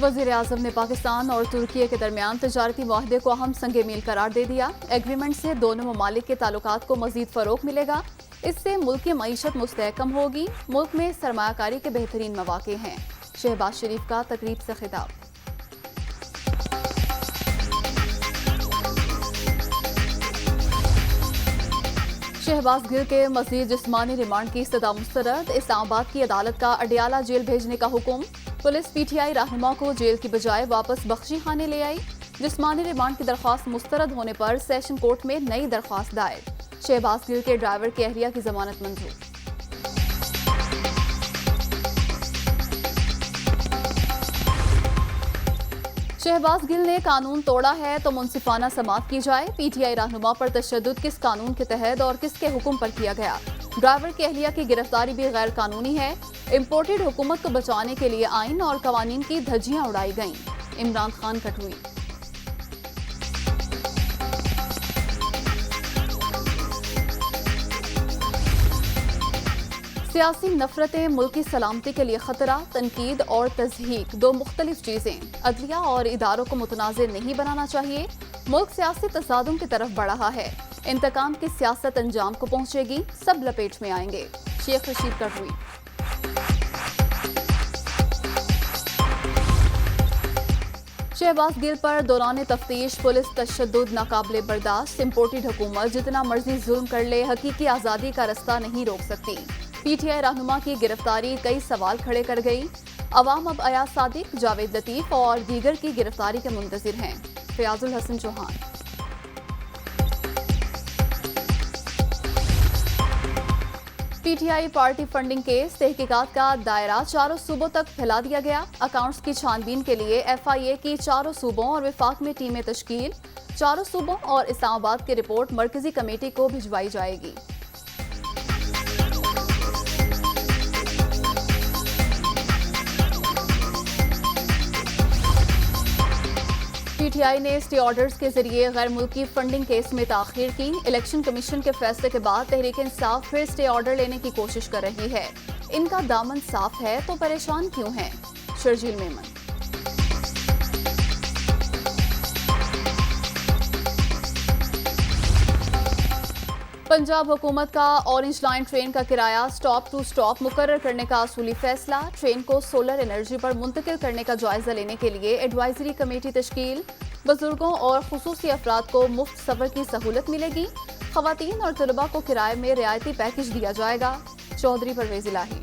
वज़ीर-ए-आज़म ने पाकिस्तान और तुर्की के दरमियान तजारती मुआहदे को अहम संग मील करार दे दिया। एग्रीमेंट से दोनों ममालिक के ताल्लुकात को मजीद फ़रोग़ मिलेगा। इससे मुल्क की मईशत मुस्तहकम होगी। मुल्क में सरमायाकारी के बेहतरीन मौक़े हैं। शहबाज शरीफ का तकरीब से खिताब। शहबाज गिल के मज़ीद जिस्मानी रिमांड की इस्तदा मुस्तरद। इस्लामाबाद की अदालत का अडियाला जेल भेजने का हुक्म। पुलिस पीटीआई रहनुमा को जेल की बजाय वापस बख्शी खाने ले आई। जिस्मानी रिमांड की दरख्वास्त मुस्तरद होने पर सेशन कोर्ट में नई दरख्वास्त दायर। शहबाज गिल के ड्राइवर की अहलिया की जमानत मंजूर। शहबाज गिल ने कानून तोड़ा है तो मुंसिफाना समाअत की जाए। पीटीआई रहनुमा पर तशद्दुद किस कानून के तहत और किसके हुक्म पर किया गया? ड्राइवर की अहलिया की गिरफ्तारी भी गैर कानूनी है। इम्पोर्टेड हुकूमत को बचाने के लिए आइन और कवानीन की धज्जियां उड़ाई गईं। इमरान खान का ट्वीट। सियासी नफरतें मुल्क की सलामती के लिए खतरा। तनकीद और तज़हीक दो मुख्तलिफ चीजें। अदलिया और इदारों को मुतनाज़िर नहीं बनाना चाहिए। मुल्क सियासी तसादुम की तरफ बढ़ रहा है। इंतकाम की सियासत अंजाम को पहुंचेगी, सब लपेट में आएंगे। शेख रशीद का ट्वीट। शहबाज गिल पर दौरान तफ्तीश पुलिस तशद्दुद नाकाबिले बर्दाश्त। इम्पोर्टेड हुकूमत जितना मर्जी जुल्म कर ले, हकीकी आज़ादी का रास्ता नहीं रोक सकती। पीटीआई रहनुमा की गिरफ्तारी कई सवाल खड़े कर गई। अवाम अब अयाज सादिक, जावेद लतीफ और दीगर की गिरफ्तारी के मुंतजिर हैं। Fayyazul Hasan Chohan. PTI party funding case तहकीकात का दायरा चारों सूबों तक फैला दिया गया। अकाउंट्स की छानबीन के लिए एफआईए की चारों सूबों और विफाक में टीमें तश्कील। चारों सूबों और इस्लामाबाद की रिपोर्ट मरकजी कमेटी को भिजवाई जाएगी। पीटीआई ने स्टे ऑर्डर्स के जरिए गैर मुल्की फंडिंग केस में ताखीर की। इलेक्शन कमीशन के फैसले के बाद तहरीक इंसाफ फिर स्टे ऑर्डर लेने की कोशिश कर रही है। इनका दामन साफ है तो परेशान क्यों हैं? शर्जील मेमन। पंजाब हुकूमत का ऑरेंज लाइन ट्रेन का किराया स्टॉप टू स्टॉप मुकर्रर करने का असूली फैसला। ट्रेन को सोलर एनर्जी पर मुंतकिल करने का जायजा लेने के लिए एडवाइजरी कमेटी तश्कील। बुजुर्गों और खुसूसी अफराद को मुफ्त सफर की सहूलत मिलेगी। खवातीन और तलबा को किराए में रियायती पैकेज दिया जाएगा। चौधरी परवेज इलाही।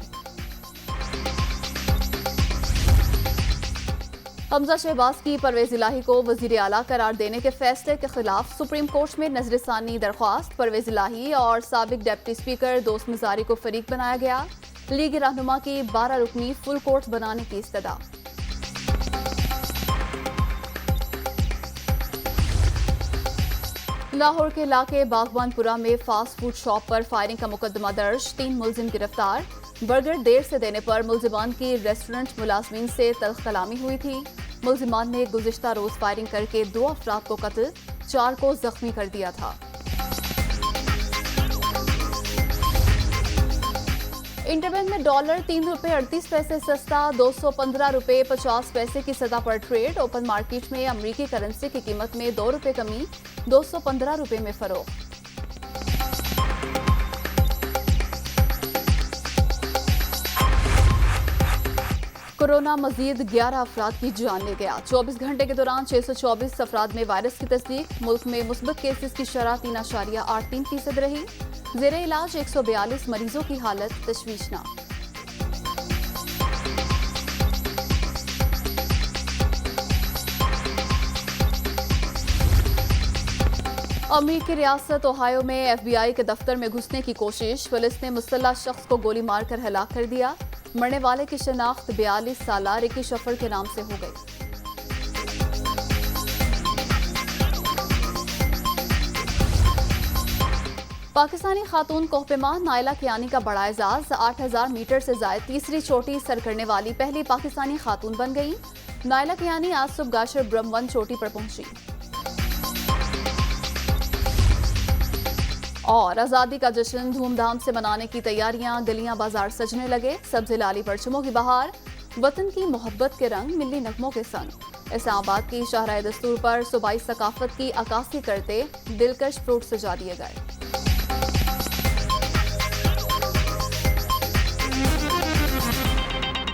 हमजा शहबाज की परवेज इलाही को वजीर आला करार देने के फैसले के खिलाफ सुप्रीम कोर्ट में नजरसानी दरख्वास्त। परवेज इलाही और साबिक डिप्टी स्पीकर दोस्त मजारी को फरीक बनाया गया। लीग रहनुमा की 12 रुकनी फुल कोर्ट बनाने की इस्तदा। लाहौर के इलाके बागवानपुरा में फास्ट फूड शॉप पर फायरिंग का मुकदमा दर्ज। 3 मुलजिम गिरफ्तार। बर्गर देर से देने पर मुलजिमान की रेस्टोरेंट मुलाजमीन से तल्ख कलामी हुई थी। मुलजिमान ने गुज़िश्ता रोज फायरिंग करके 2 अफराद को कत्ल, 4 को जख्मी कर दिया था। इंटरबैंक में डॉलर $3.38 सस्ता, 215 रुपये 50 पैसे की सतह पर ट्रेड। ओपन मार्केट में अमरीकी करेंसी की कीमत में 2 रुपये कमी, 215 रुपये में फरोख्त। कोरोना मजीद 11 अफराद की जान ले गया। 24 घंटे के दौरान 624 अफराद में वायरस की तस्दीक। मुल्क में मुस्बत केसेस की शरह 3.83% रही। ज़ेरे इलाज 142 मरीजों की हालत तशवीशनाक। अमेरिकी रियासत ओहायो में FBI के दफ्तर में घुसने की कोशिश। पुलिस ने मुसल्लह शख्स को गोली मारकर हलाक कर दिया। मरने वाले की शनाख्त 42 साला रिकी शफर के नाम से हो गई। पाकिस्तानी खातून कोहपेमा नाइला कियानी का बड़ा एजाज। 8000 मीटर से ज्यादा तीसरी चोटी सर करने वाली पहली पाकिस्तानी खातून बन गई। नाइला कियानी आज सुबह गाशर ब्रह्मवन चोटी पर पहुंची। और आज़ादी का जश्न धूमधाम से मनाने की तैयारियां। गलियां बाजार सजने लगे। सब्ज़ लाली परचमों की बहार। वतन की मोहब्बत के रंग मिली नगमों के संग इस्लामाबाद की शाहराह दस्तूर पर सूबाई सकाफत की अक्कासी करते दिलकश फ्रूट सजा दिए गए।